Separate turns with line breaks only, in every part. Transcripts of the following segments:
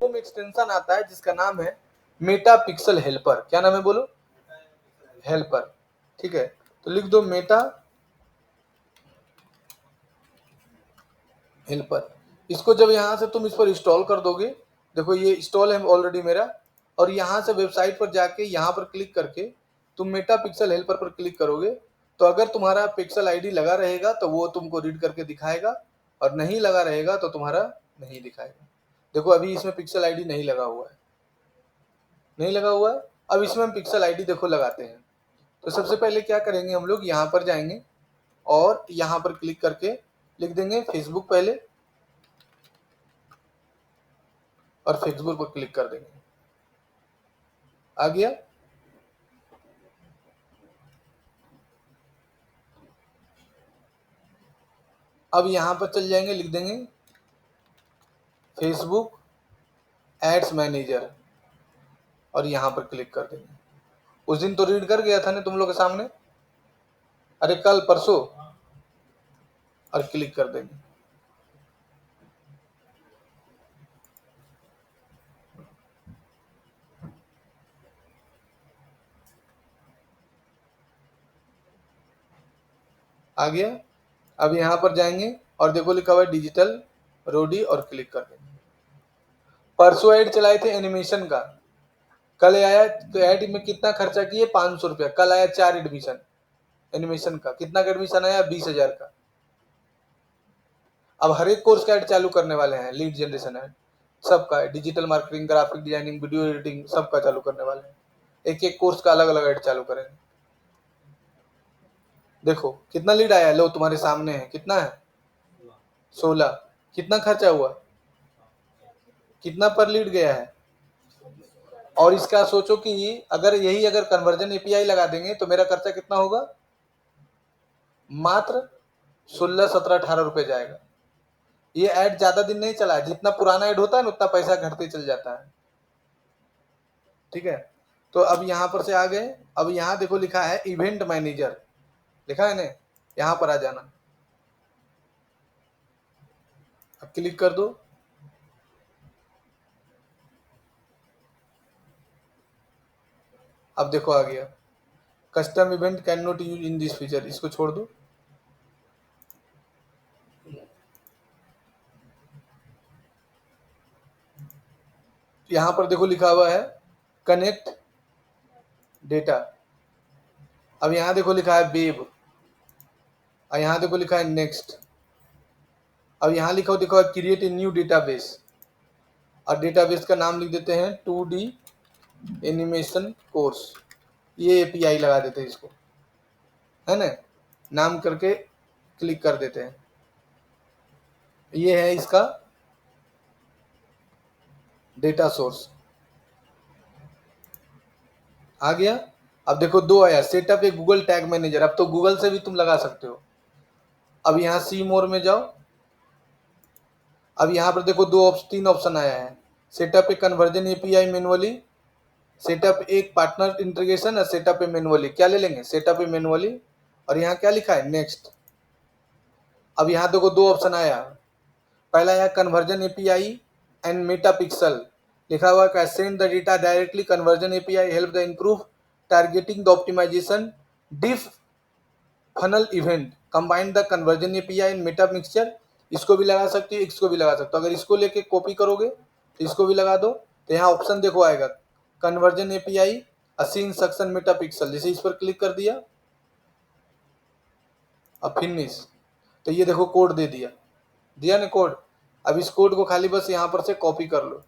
Chrome extension आता है जिसका नाम है मेटा पिक्सल हेल्पर। क्या नाम है बोलो? हेल्पर। ठीक है, तो लिख दो मेटा हेल्पर। इसको जब यहाँ से तुम इस पर इंस्टॉल कर दोगे, देखो ये इंस्टॉल है ऑलरेडी मेरा, और यहाँ से वेबसाइट पर जाके यहाँ पर क्लिक करके तुम मेटा पिक्सल हेल्पर पर क्लिक करोगे, तो अगर तुम्हारा पिक्सल आईडी लगा रहेगा तो वो तुमको रीड करके दिखाएगा, और नहीं लगा रहेगा तो तुम्हारा नहीं दिखाएगा। देखो अभी इसमें पिक्सल आईडी नहीं लगा हुआ है, नहीं लगा हुआ है। अब इसमें हम पिक्सल आईडी देखो लगाते हैं। तो सबसे पहले क्या करेंगे, हम लोग यहाँ पर जाएंगे और यहाँ पर क्लिक करके लिख देंगे फेसबुक पहले, और फेसबुक पर क्लिक कर देंगे। आ गया? अब यहाँ पर चल जाएंगे, लिख देंगे फेसबुक एड्स मैनेजर, और यहाँ पर क्लिक कर देंगे। उस दिन तो रीड कर गया था ना तुम लोग के सामने, अरे कल परसों, और क्लिक कर देंगे। आ गया? अब यहाँ पर जाएंगे और देखो लिखा हुआ है डिजिटल रोडी, और क्लिक कर देंगे। परसों ऐड चलाए थे एनिमेशन का, कल आया तो ऐड में कितना खर्चा किए? 500 रुपया। कल आया 4 एडमिशन एनिमेशन का, कितना का एडमिशन आया? 20,000 का। अब हर एक कोर्स का ऐड चालू करने वाले हैं, लीड जनरेशन ऐड सबका, digital marketing, graphic designing, video editing, सबका चालू करने वाले हैं। एक एक कोर्स का अलग अलग ऐड चालू करेंगे। देखो कितना लीड आया, लो तुम्हारे सामने है, कितना है? 16। कितना खर्चा हुआ? कितना पर लीड गया है? और इसका सोचो कि अगर कन्वर्जन एपीआई लगा देंगे तो मेरा खर्चा कितना होगा? मात्र 16, 17, 18 रुपए जाएगा। ये ऐड ज्यादा दिन नहीं चला है, जितना पुराना ऐड होता है ना उतना पैसा घटते चल जाता है। ठीक है, तो अब यहाँ पर से आ गए। अब यहाँ देखो लिखा है इवेंट मैनेजर, लिखा है ना, यहाँ पर आ जाना। अब क्लिक कर दो। अब देखो आ गया custom event can not use in this feature, इसको छोड़ दो। यहाँ पर देखो लिखा हुआ है कनेक्ट डेटा। अब यहाँ देखो लिखा है वेब, और यहाँ देखो लिखा है नेक्स्ट। अब यहाँ लिखा देखो है क्रिएट ए न्यू डेटाबेस, और डेटाबेस का नाम लिख देते हैं 2D एनिमेशन कोर्स। ये एपीआई लगा देते हैं इसको, है ना, नाम करके क्लिक कर देते हैं। ये है इसका डेटा सोर्स। आ गया? अब देखो दो आया, सेटअप ए गूगल टैग मैनेजर। अब तो गूगल से भी तुम लगा सकते हो। अब यहाँ सी मोर में जाओ। अब यहाँ पर देखो 3 ऑप्शन आया है, सेटअप ए कन्वर्जन एपीआई मैनुअली, सेटअप एक पार्टनर इंटीग्रेशन, और सेटअप ए मैनुअली। क्या ले लेंगे? सेटअप ए मैनुअली। और यहाँ क्या लिखा है? नेक्स्ट। अब यहाँ देखो 2 ऑप्शन आया, पहला आया conversion API and Meta pixel, लिखा हुआ है send the data directly, conversion API help the improve targeting the optimization deep funnel event combine the conversion API and Meta mixture. इसको भी लगा सकते हो, इसको भी लगा सकते हो। अगर इसको लेके कॉपी करोगे तो इसको भी लगा दो। तो यहाँ ऑप्शन देखो आएगा कन्वर्जन एपीआई असीन सक्शन मेटा पिक्सल, जैसे इस पर क्लिक कर दिया, अब फिनिश। तो ये देखो कोड दे दिया, दिया ना कोड। अब इस कोड को खाली बस यहाँ पर से कॉपी कर लो।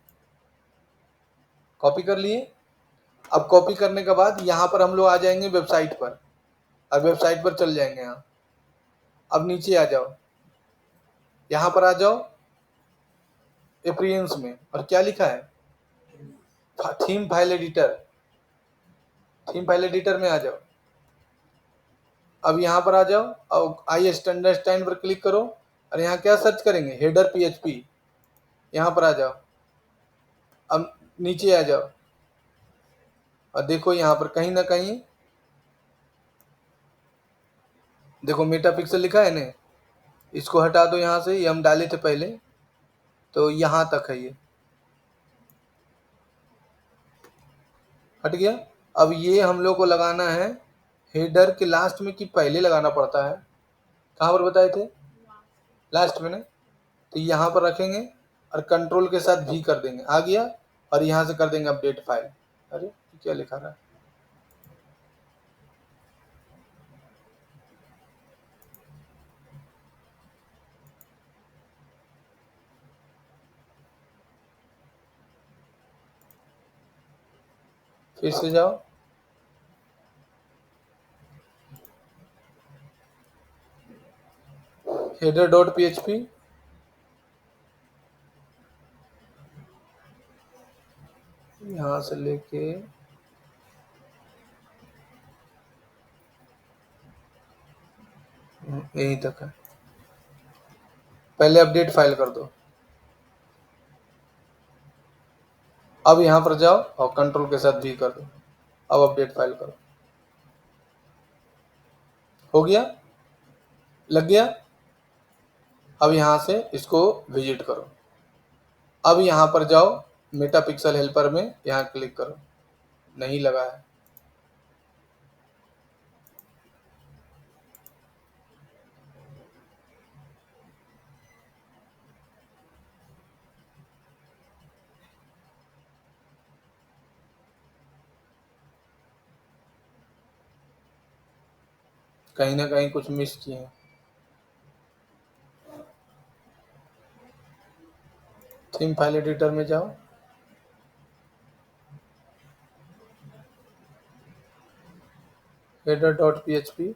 कॉपी कर लिए। अब कॉपी करने के बाद यहाँ पर हम लोग आ जाएंगे वेबसाइट पर। अब वेबसाइट पर चल जाएंगे यहाँ। अब नीचे आ जाओ, यहाँ पर आ जाओ एप्रियंस में, और क्या लिखा है? Theme file editor. Theme file editor में आ जाओ। अब यहाँ पर आ जाओ और आई अंडरस्टैंड पर क्लिक करो, और यहाँ क्या सर्च करेंगे? Header PHP. यहाँ पर आ जाओ। अब नीचे आ जाओ और देखो यहाँ पर कहीं ना कहीं देखो मेटा पिक्सल लिखा है ना, इसको हटा दो यहाँ से। ये हम डाले थे पहले, तो यहाँ तक है ये। हट गया। अब ये हम लोग को लगाना है हेडर के लास्ट में कि पहले लगाना पड़ता है, कहाँ पर बताए थे, लास्ट में ना। तो यहाँ पर रखेंगे और कंट्रोल के साथ भी कर देंगे, आ गया। और यहाँ से कर देंगे अपडेट फाइल। अरे क्या लिखा रहा है, फिर से जाओ, हेडर डॉट php, यहाँ से लेके यहीं तक है। पहले अपडेट फाइल कर दो। अब यहाँ पर जाओ और कंट्रोल के साथ भी कर दो। अब अपडेट फाइल करो, हो गया, लग गया। अब यहाँ से इसको विजिट करो। अब यहाँ पर जाओ मेटा पिक्सल हेल्पर में, यहाँ क्लिक करो, नहीं लगा है। कहीं ना कहीं कुछ मिस किए हैं। थीम फाइल एडिटर में जाओ, हेडर डॉट php,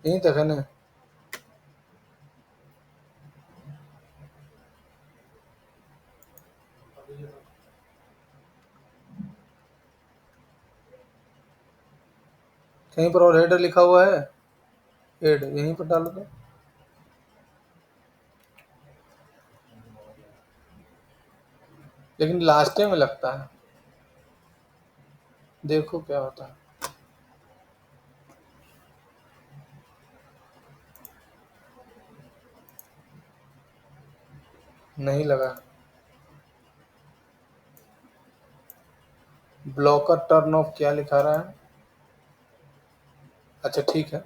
यहीं तक है ना। कहीं पर और हेडर लिखा हुआ है, हेड यहीं पर डालो तो। लेकिन लास्ट में लगता है, देखो क्या होता है। नहीं लगा। ब्लॉकर टर्न ऑफ क्या लिखा रहा है, अच्छा ठीक है।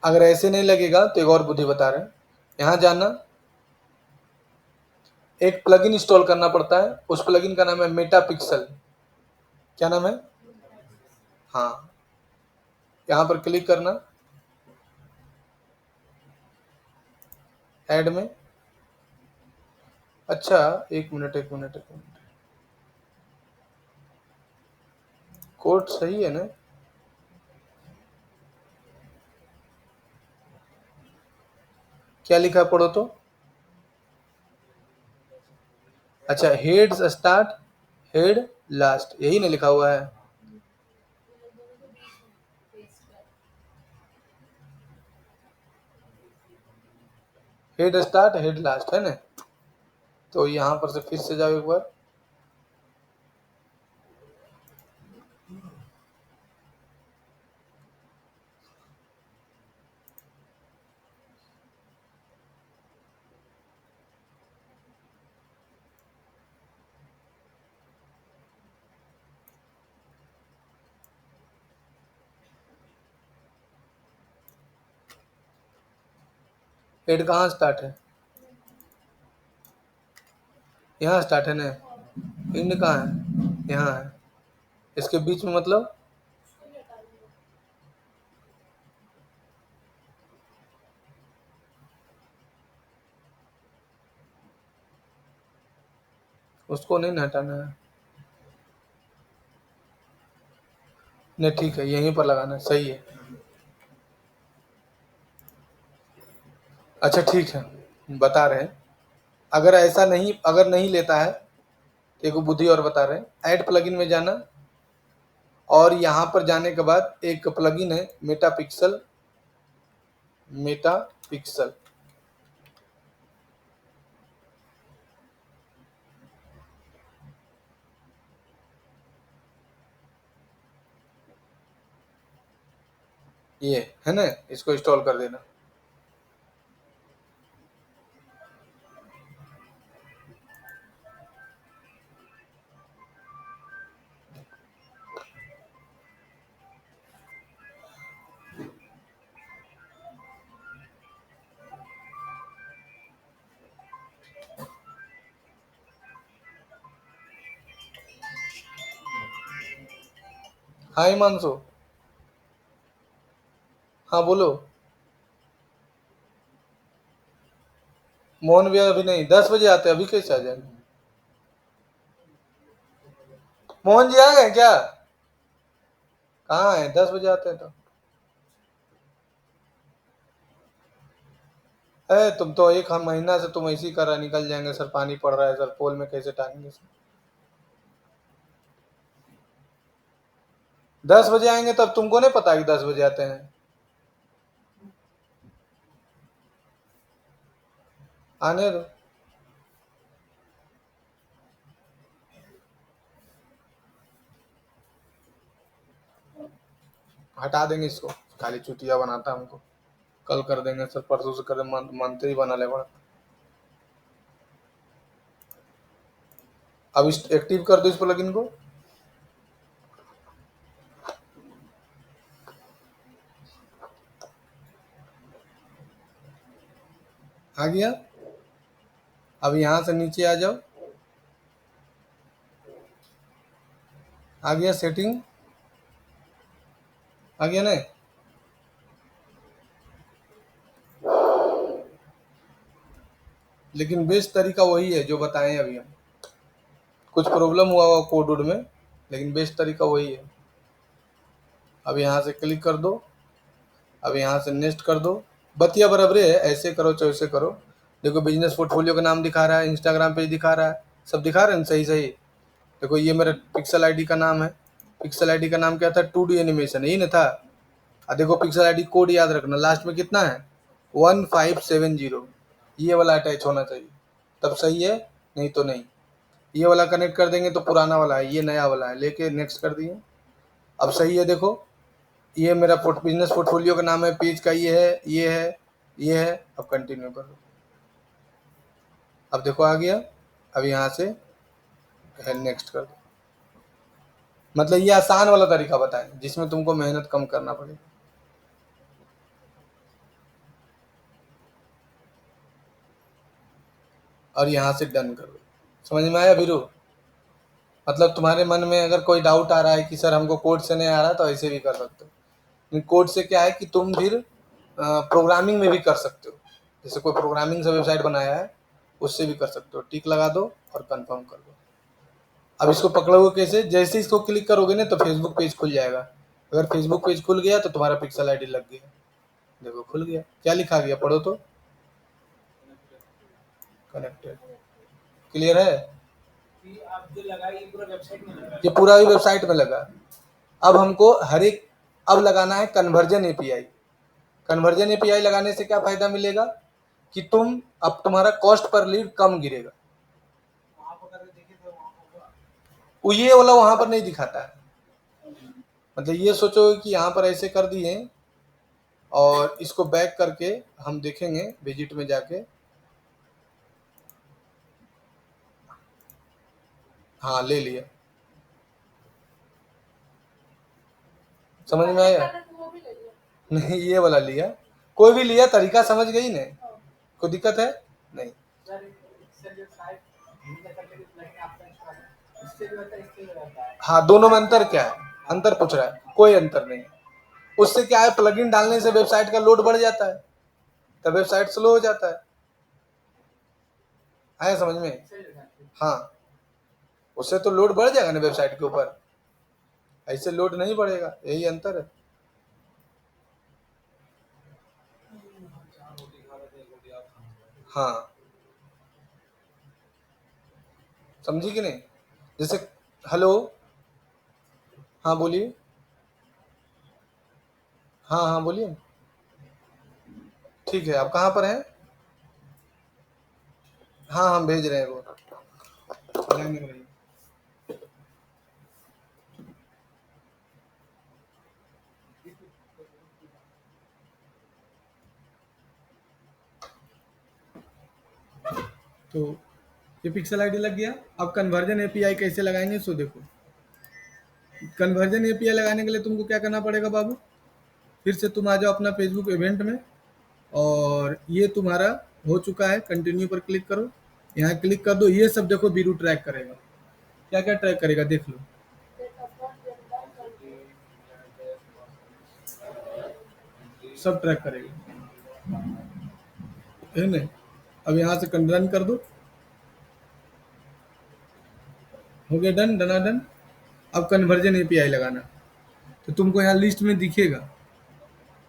अगर ऐसे नहीं लगेगा तो एक और बुद्धि बता रहे हैं। यहाँ जाना, एक प्लगइन इंस्टॉल करना पड़ता है, उस प्लगइन का नाम है मेटा पिक्सल। क्या नाम है, हाँ, यहाँ पर क्लिक करना, ऐड में। अच्छा एक मिनट एक मिनट एक मिनट, कोड सही है ना। क्या लिखा है, पढ़ो तो। अच्छा हेड स्टार्ट, हेड लास्ट, यही ना लिखा हुआ है। हेड स्टार्ट हेड लास्ट है ना। तो यहाँ पर से फिर से जाओ एक बार, हेड कहाँ स्टार्ट है, यहाँ स्टार्ट है ना। इंड कहाँ है, यहाँ है। इसके बीच में मतलब, उसको नहीं ना हटाना है। नहीं ठीक है, यहीं पर लगाना है, सही है। अच्छा ठीक है, बता रहे हैं। अगर ऐसा नहीं, अगर नहीं लेता है तो एक बुद्धि और बता रहे हैं। ऐड प्लगइन में जाना, और यहाँ पर जाने के बाद एक प्लगइन है मेटा पिक्सल, मेटा पिक्सल। ये है ना, इसको इंस्टॉल कर देना। हाँ हिमांशु, हाँ बोलो। मोहन भैया अभी नहीं, 10 बजे आते हैं, अभी कैसे आ जाएंगे? मोहन जी आ गए क्या? कहाँ है? 10 बजे आते हैं तो। तुम तो एक हम महीना से तुम ऐसे ही कर रहे, निकल जाएंगे सर, पानी पड़ रहा है सर, पोल में कैसे टांगेंगे सर? 10 बजे आएंगे तब तुमको नहीं पता कि 10 बजे आते हैं? आने दो। हटा देंगे इसको, खाली चुतिया बनाता है हमको। कल कर देंगे सर, परसों से कर मंत्री बना ले बड़ा। अब एक्टिव कर दो इस प्लगइन को। आ गया। अब यहाँ से नीचे आ जाओ। आ गया सेटिंग, आ गया ना? लेकिन बेस्ट तरीका वही है जो बताएं अभी हम। कुछ प्रॉब्लम हुआ हुआ कोड वोड में, लेकिन बेस्ट तरीका वही है। अब यहाँ से क्लिक कर दो। अब यहाँ से नेक्स्ट कर दो। बतिया बराबर है, ऐसे करो चाहे वैसे करो। देखो बिजनेस पोर्टफोलियो का नाम दिखा रहा है, इंस्टाग्राम पेज दिखा रहा है, सब दिखा रहे हैं सही सही। देखो ये मेरा पिक्सल आईडी का नाम है। पिक्सल आईडी का नाम क्या था? 2D एनिमेशन, यही ना था? देखो पिक्सल आईडी कोड याद रखना, लास्ट में कितना है? 1570। ये वाला अटैच होना चाहिए, तब सही है, नहीं तो नहीं। ये वाला कनेक्ट कर देंगे तो पुराना वाला है, ये नया वाला है, लेके नेक्स्ट कर दिए। अब सही है। देखो ये मेरा बिजनेस पोर्टफोलियो का नाम है, पेज का ये है, ये है, ये है। अब कंटिन्यू करो। अब देखो आ गया। अब यहाँ से नेक्स्ट कर दो। मतलब ये आसान वाला तरीका बताएं जिसमें तुमको मेहनत कम करना पड़ेगा। और यहाँ से डन कर दो। समझ में आया वीरू? मतलब तुम्हारे मन में अगर कोई डाउट आ रहा है कि सर हमको कोड से नहीं आ रहा, तो ऐसे भी कर सकते हो। कोड से क्या है कि तुम फिर प्रोग्रामिंग में भी कर सकते हो। जैसे कोई प्रोग्रामिंग से वेबसाइट बनाया है, उससे भी कर सकते हो। टिक लगा दो और कंफर्म कर दो। अब इसको पकड़ोगे कैसे? जैसे इसको क्लिक करोगे ना तो फेसबुक पेज खुल जाएगा। अगर फेसबुक पेज खुल गया तो तुम्हारा पिक्सल आईडी लग गया। देखो खुल गया। क्या लिखा गया पढ़ो तो। कनेक्टेड। क्लियर है? ये पूरा ही वेबसाइट में लगा। अब हमको हर एक, अब लगाना है कन्वर्जन एपीआई। कन्वर्जन एपीआई लगाने से क्या फायदा मिलेगा कि अब तुम्हारा कॉस्ट पर लीड कम गिरेगा। ये वाला वहां पर नहीं दिखाता है। मतलब ये सोचो कि यहाँ पर ऐसे कर दिए, और इसको बैक करके हम देखेंगे विजिट में जाके। हाँ ले लिया। समझ में आया? नहीं ये वाला लिया। कोई भी लिया, तरीका समझ गई ने? कोई दिक्कत है? नहीं। हाँ दोनों में अंतर क्या है? अंतर पूछ रहा है, कोई अंतर नहीं। उससे क्या है, प्लगइन डालने से वेबसाइट का लोड बढ़ जाता है, तब वेबसाइट स्लो हो जाता है। आया समझ में? हाँ, उससे तो लोड बढ़ जाएगा ना वेबसाइट के ऊपर, ऐसे लोड नहीं बढ़ेगा, यही अंतर है। हाँ समझी कि नहीं? जैसे हेलो, हाँ बोलिए। हाँ हाँ बोलिए। ठीक है, आप कहाँ पर हैं? हाँ हम भेज रहे हैं वो। लाइन में रहिए। तो ये पिक्सल आईडी लग गया। अब कन्वर्जन एपीआई कैसे लगाएंगे सो देखो। कन्वर्जन एपीआई लगाने के लिए तुमको क्या करना पड़ेगा बाबू, फिर से तुम आ जाओ अपना फेसबुक इवेंट में, और ये तुम्हारा हो चुका है। कंटिन्यू पर क्लिक करो, यहाँ क्लिक कर दो। ये सब देखो बीरू ट्रैक करेगा, क्या क्या ट्रैक करेगा देख लो। सब ट्रैक करेगा, है ना। अब यहाँ से रन कर दो, हो गया डन, डन। अब कन्वर्जन एपीआई लगाना, तो तुमको यहाँ लिस्ट में दिखेगा।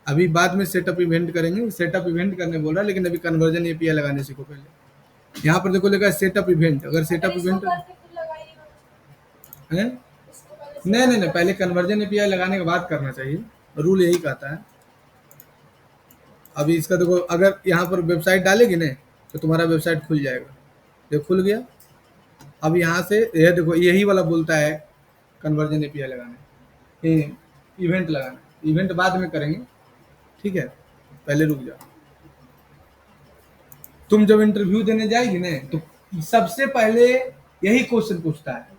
अभी बाद में सेटअप इवेंट करेंगे, सेटअप इवेंट करने बोल रहा है, लेकिन अभी कन्वर्जन एपीआई लगाने सीखो पहले। यहाँ पर देखो लिखा है सेटअप इवेंट। अगर सेटअप इवेंट है, नहीं, पहले कन्वर्जन एपीआई लगाने के बाद करना चाहिए, रूल यही कहता है। अभी इसका देखो, अगर यहाँ पर वेबसाइट डालेगी ना तो तुम्हारा वेबसाइट खुल जाएगा। देखो खुल गया। अब यहाँ से यह देखो, यही वाला बोलता है कन्वर्जन एपीआई लगाना, इवेंट लगाना। इवेंट बाद में करेंगे, ठीक है, पहले रुक जाओ। तुम जब इंटरव्यू देने जाएगी ना तो सबसे पहले यही क्वेश्चन पूछता है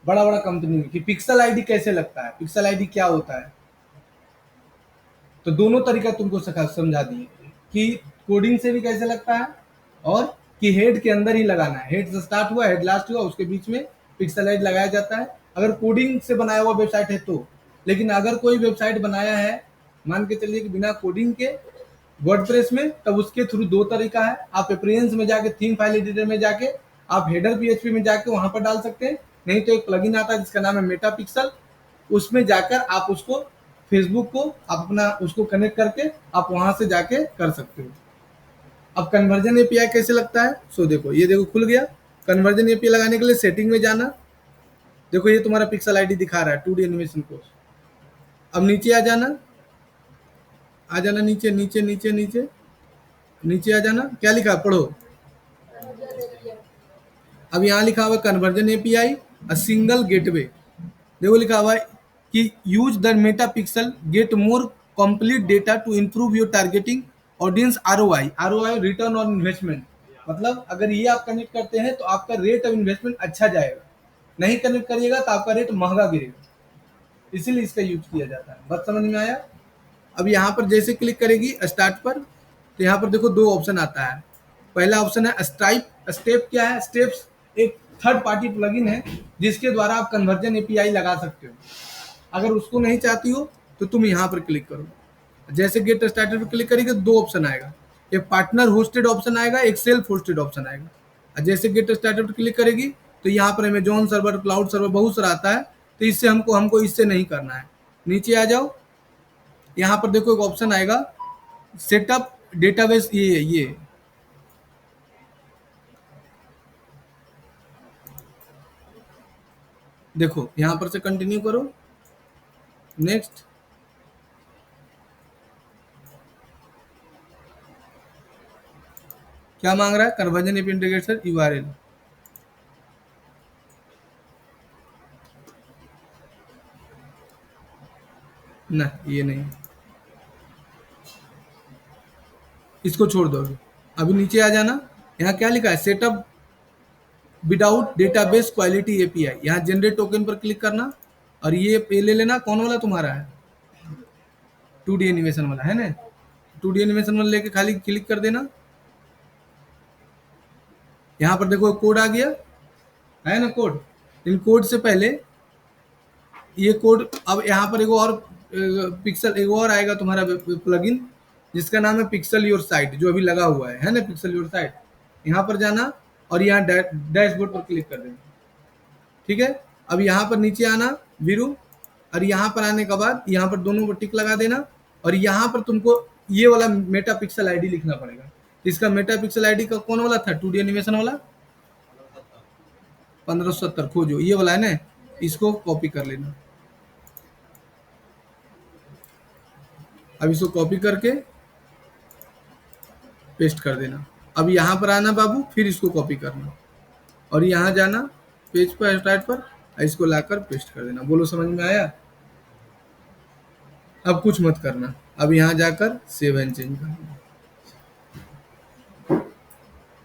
बड़ा बड़ा कंपनी में कि पिक्सल आईडी कैसे लगता है, पिक्सल आईडी क्या होता है। तो दोनों तरीका तुमको समझा दिए कि कोडिंग से भी कैसे लगता है, और कि हेड के अंदर ही लगाना है। हेड से स्टार्ट हुआ, हेड लास्ट हुआ, उसके बीच में पिक्सल आईडी लगाया जाता है अगर कोडिंग से बनाया हुआ वेबसाइट है तो। लेकिन अगर कोई वेबसाइट बनाया है, मान के चलिए कि बिना कोडिंग के वर्डप्रेस में, तब उसके थ्रू दो तरीका है। आप अप्रियंस में जाके, थीम फाइल एडिटर में जाके आप हेडर पीएचपी में जाके वहां पर डाल सकते हैं। नहीं तो एक प्लगइन आता है जिसका नाम है मेटा पिक्सल, उसमें जाकर आप उसको फेसबुक को आप अपना उसको कनेक्ट करके आप वहां से जाके कर सकते हो। अब कन्वर्जन एपीआई कैसे लगता है सो देखो, ये देखो खुल गया। कन्वर्जन एपीआई लगाने के लिए सेटिंग में जाना, देखो ये तुम्हारा पिक्सल आईडी दिखा रहा है 2D एनिमेशन कोर्स। अब नीचे आ जाना, नीचे नीचे नीचे नीचे नीचे आ जाना। क्या लिखा है पढ़ो। अब यहाँ लिखा हुआ है conversion API a single gateway. देखो लिखा हुआ है कि use the Meta pixel get more complete data to improve your targeting audience ROI. ROI return on investment, मतलब अगर ये आप कनेक्ट करते हैं तो आपका रेट ऑफ इन्वेस्टमेंट अच्छा जाएगा। नहीं कनेक्ट करिएगा तो आपका रेट महंगा गिरेगा, इसीलिए इसका यूज किया जाता है। बात समझ में आया। अब यहाँ पर जैसे क्लिक करेगी स्टार्ट पर, तो यहाँ पर देखो दो ऑप्शन आता है। पहला ऑप्शन है स्टाइप। स्टेप क्या है, स्टेप्स एक थर्ड पार्टी प्लगइन है जिसके द्वारा आप कन्वर्जन एपीआई लगा सकते हो। अगर उसको नहीं चाहती हो तो तुम यहाँ पर क्लिक करो। जैसे गेट स्टार्टेड पर क्लिक करेगी तो दो ऑप्शन आएगा, एक पार्टनर होस्टेड ऑप्शन आएगा, एक सेल्फ होस्टेड ऑप्शन आएगा। और जैसे गेट स्टार्टेड पर क्लिक करेगी तो यहाँ पर अमेजॉन सर्वर, क्लाउड सर्वर बहुत सारा आता है, तो इससे हमको इससे नहीं करना है। नीचे आ जाओ, यहाँ पर देखो एक ऑप्शन आएगा सेटअप डेटाबेस। ये देखो, यहाँ पर से कंटिन्यू करो, नेक्स्ट। क्या मांग रहा है, कन्वर्जन एपी इंटीग्रेटर यूआरएल। ना ये नहीं, इसको छोड़ दो। अभी नीचे आ जाना, यहाँ क्या लिखा है setup without database quality API. यहाँ जनरेट टोकन पर क्लिक करना, और ये ले लेना। कौन वाला तुम्हारा है, 2D एनिमेशन वाला है ना। 2D एनिमेशन वाला लेके खाली क्लिक कर देना। यहाँ पर देखो कोड आ गया है ना, कोड। इन कोड से पहले ये कोड, अब यहाँ पर एगो और पिक्सल एगो और आएगा तुम्हारा प्लगइन जिसका नाम है पिक्सल योर साइट, जो अभी लगा हुआ है ना, पिक्सल योर साइट। यहाँ पर जाना और यहाँ डैशबोर्ड पर क्लिक कर देना, ठीक है। अब यहाँ पर नीचे आना वीरू, और यहाँ पर आने के बाद यहाँ पर दोनों को टिक लगा देना, और यहाँ पर तुमको ये वाला मेटा पिक्सल आईडी लिखना पड़ेगा। इसका मेटा पिक्सल आईडी का कौन वाला था, 2D एनिमेशन वाला 1570 खोजो, ये वाला है ना, इसको कॉपी कर लेना। अब इसको कॉपी करके पेस्ट कर देना। अब यहाँ पर आना बाबू, फिर इसको कॉपी करना और यहाँ जाना पेज पर स्टार्ट पर, इसको लाकर पेस्ट कर देना। बोलो समझ में आया। अब कुछ मत करना, अब यहाँ जाकर सेव एंड चेंज करना।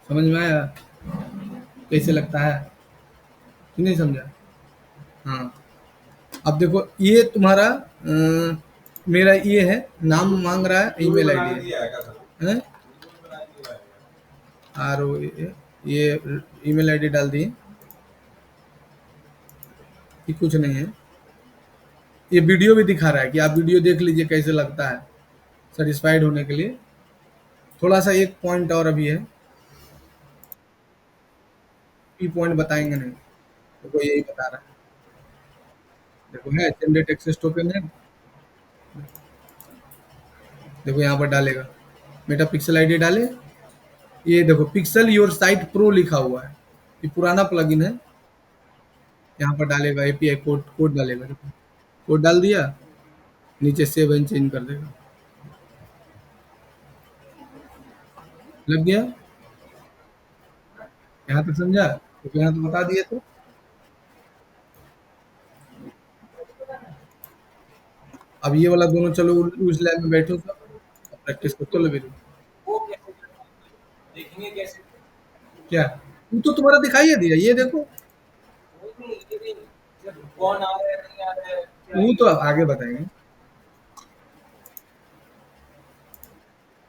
समझ में आया। कैसे लगता है कि नहीं समझा? हाँ, अब देखो ये तुम्हारा मेरा ये है, नाम मांग रहा है, ईमेल आईडी है, आर ओ ये ईमेल आईडी डाल दिए कि कुछ नहीं है। ये वीडियो भी दिखा रहा है कि आप वीडियो देख लीजिए कैसे लगता है, सेटिस्फाइड होने के लिए। थोड़ा सा एक पॉइंट और अभी है, की पॉइंट बताएंगे नहीं, देखो यही बता रहा है। देखो है जनरेट एक्सेस टोकन है, देखो यहाँ पर डालेगा, मेटा पिक्सल आईडी डाले, ये देखो पिक्सल योर साइट प्रो लिखा हुआ है, ये पुराना प्लगइन है। यहाँ पर डालेगा एपीआई कोड, कोड डालेगा, कोड डाल दिया, नीचे सेव एंड चेंज कर देगा, लग गया। यहाँ तक समझा? तो यहाँ तो बता दिए तो। अब ये वाला दोनों चलो उस लैब में बैठो सब, प्रैक्टिस करते चलो मेरी। क्या? वो तो तुम्हारा दिखाई है दिया, ये देखो। वो तो आप आगे बताएंगे।